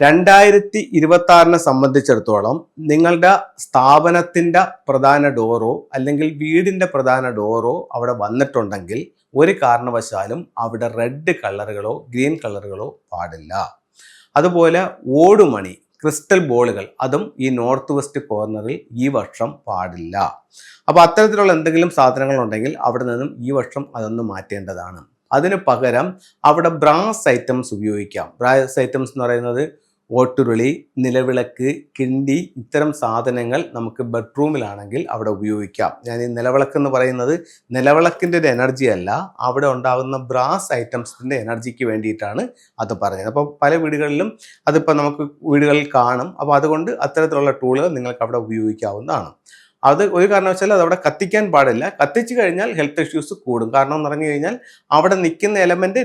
2026 സംബന്ധിച്ചിടത്തോളം നിങ്ങളുടെ സ്ഥാപനത്തിന്റെ പ്രധാന ഡോറോ അല്ലെങ്കിൽ വീടിന്റെ പ്രധാന ഡോറോ അവിടെ വന്നിട്ടുണ്ടെങ്കിൽ ഒരു കാരണവശാലും അവിടെ റെഡ് കളറുകളോ ഗ്രീൻ കളറുകളോ പാടില്ല. അതുപോലെ ഓടുമണി ക്രിസ്റ്റൽ ബോളുകൾ അതും ഈ നോർത്ത് വെസ്റ്റ് കോർണറിൽ ഈ വർഷം പാടില്ല. അപ്പോൾ അത്തരത്തിലുള്ള എന്തെങ്കിലും സാധനങ്ങൾ ഉണ്ടെങ്കിൽ അവിടെ നിന്നും ഈ വർഷം അതൊന്ന് മാറ്റേണ്ടതാണ്. അതിന് പകരം അവിടെ ബ്രാസ് ഐറ്റംസ് ഉപയോഗിക്കാം. ബ്രാസ് ഐറ്റംസ് എന്ന് പറയുന്നത് ഓട്ടുരുളി, നിലവിളക്ക്, കിണ്ടി, ഇത്തരം സാധനങ്ങൾ നമുക്ക് ബെഡ്റൂമിലാണെങ്കിൽ അവിടെ ഉപയോഗിക്കാം. ഞാൻ ഈ നിലവിളക്ക് എന്ന് പറയുന്നത് നിലവിളക്കിൻ്റെ ഒരു എനർജി അല്ല, അവിടെ ഉണ്ടാകുന്ന ബ്രാസ് ഐറ്റംസിൻ്റെ എനർജിക്ക് വേണ്ടിയിട്ടാണ് അത് പറഞ്ഞത്. അപ്പോൾ പല വീടുകളിലും അതിപ്പോൾ നമുക്ക് വീടുകളിൽ കാണും. അപ്പോൾ അതുകൊണ്ട് അത്തരത്തിലുള്ള ടൂളുകൾ നിങ്ങൾക്ക് അവിടെ ഉപയോഗിക്കാവുന്നതാണ്. അത് ഒരു കാരണവശാലും അതവിടെ കത്തിക്കാൻ പാടില്ല. കത്തിച്ചു കഴിഞ്ഞാൽ ഹെൽത്ത് ഇഷ്യൂസ് കൂടും. കാരണം എന്ന് പറഞ്ഞു കഴിഞ്ഞാൽ അവിടെ നിൽക്കുന്ന എലമെന്റ്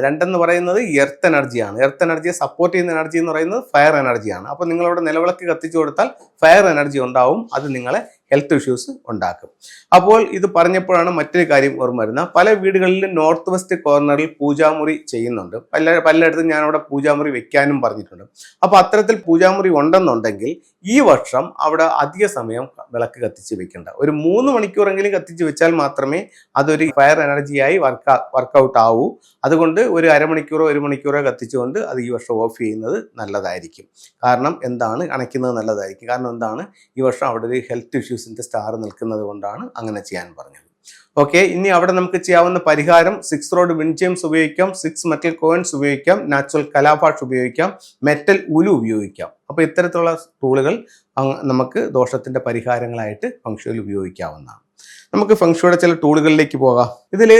രണ്ടെന്ന് പറയുന്നത് എർത്ത് എനർജിയാണ്. എർത്ത് എനർജിയെ സപ്പോർട്ട് ചെയ്യുന്ന എനർജി എന്ന് പറയുന്നത് ഫയർ എനർജിയാണ്. അപ്പോൾ നിങ്ങളവിടെ നിലവിളക്ക് കത്തിച്ചു കൊടുത്താൽ ഫയർ എനർജി ഉണ്ടാവും, അത് നിങ്ങളെ ഹെൽത്ത് ഇഷ്യൂസ് ഉണ്ടാക്കും. അപ്പോൾ ഇത് പറഞ്ഞപ്പോഴാണ് മറ്റൊരു കാര്യം ഓർമ്മ വരുന്നത്. പല വീടുകളിലും നോർത്ത് വെസ്റ്റ് കോർണറിൽ പൂജാമുറി ചെയ്യുന്നുണ്ട്. പലയിടത്തും ഞാൻ അവിടെ പൂജാമുറി വെക്കാനും പറഞ്ഞിട്ടുണ്ട്. അപ്പോൾ അത്തരത്തിൽ പൂജാമുറി ഉണ്ടെന്നുണ്ടെങ്കിൽ ഈ വർഷം അവിടെ അധിക സമയം വിളക്ക് കത്തിച്ച് വെക്കേണ്ട. ഒരു 3 മണിക്കൂറെങ്കിലും കത്തിച്ച് വെച്ചാൽ മാത്രമേ അതൊരു ഫയർ എനർജിയായി വർക്കൗട്ട് ആവൂ. അതുകൊണ്ട് ഒരു അരമണിക്കൂറോ 1 മണിക്കൂറോ കത്തിച്ചുകൊണ്ട് അത് ഈ വർഷം ഓഫ് ചെയ്യുന്നത് നല്ലതായിരിക്കും. കാരണം എന്താണ്, അണയ്ക്കുന്നത് നല്ലതായിരിക്കും. കാരണം എന്താണ്, ഈ വർഷം അവിടെ ഒരു ഹെൽത്ത് ഇഷ്യൂസിന്റെ സ്റ്റാർ നിൽക്കുന്നത് കൊണ്ടാണ് അങ്ങനെ ചെയ്യാൻ പറഞ്ഞത്. ഓക്കെ, ഇനി അവിടെ നമുക്ക് ചെയ്യാവുന്ന പരിഹാരം 6 റോഡ് വിൻഡ് ചെയിംസ് ഉപയോഗിക്കാം, 6 മെറ്റൽ കോയിൻസ് ഉപയോഗിക്കാം, നാച്ചുറൽ കലാഭാഷ് ഉപയോഗിക്കാം, മെറ്റൽ ഉലു ഉപയോഗിക്കാം. അപ്പോൾ ഇത്തരത്തിലുള്ള ടൂളുകൾ നമുക്ക് ദോഷത്തിന്റെ പരിഹാരങ്ങളായിട്ട് ഫംഗ്ഷനിൽ ഉപയോഗിക്കാവുന്നതാണ്. നമുക്ക് ഫംഗ്ഷയുടെ ചില ടൂളുകളിലേക്ക് പോകാം. ഇതിൽ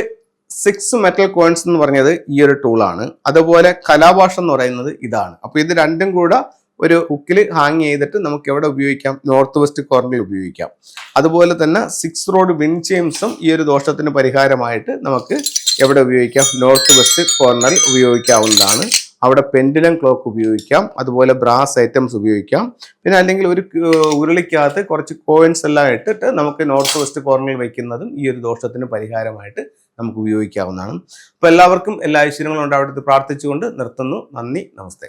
6 മെറ്റൽ കോയിൻസ് എന്ന് പറഞ്ഞത് ഈ ഒരു ടൂളാണ്. അതുപോലെ കലാഭാഷ എന്ന് പറയുന്നത് ഇതാണ്. അപ്പോൾ ഇത് രണ്ടും കൂടെ ഒരു ഹുക്കിൽ ഹാങ് ചെയ്തിട്ട് നമുക്ക് എവിടെ ഉപയോഗിക്കാം, നോർത്ത് വെസ്റ്റ് കോർണറിൽ ഉപയോഗിക്കാം. അതുപോലെ തന്നെ 6 റോഡ് വിൻഡ് ചെയിംസും ഈ ഒരു ദോഷത്തിന് പരിഹാരമായിട്ട് നമുക്ക് എവിടെ ഉപയോഗിക്കാം, നോർത്ത് വെസ്റ്റ് കോർണറിൽ ഉപയോഗിക്കാവുന്നതാണ്. അവിടെ പെൻഡുലം ക്ലോക്ക് ഉപയോഗിക്കാം, അതുപോലെ ബ്രാസ് ഐറ്റംസ് ഉപയോഗിക്കാം. പിന്നെ അല്ലെങ്കിൽ ഒരു ഉരുളിക്കകത്ത് കുറച്ച് കോയിൻസ് എല്ലാം ഇട്ടിട്ട് നമുക്ക് നോർത്ത് വെസ്റ്റ് കോർണറിൽ വയ്ക്കുന്നതും ഈ ഒരു ദോഷത്തിന് പരിഹാരമായിട്ട് നമുക്ക് ഉപയോഗിക്കാവുന്നതാണ്. അപ്പോൾ എല്ലാവർക്കും എല്ലാ ഐശ്വര്യങ്ങളും ഉണ്ടാവട്ടെ പ്രാർത്ഥിച്ചുകൊണ്ട് നിർത്തുന്നു. നന്ദി, നമസ്തേ.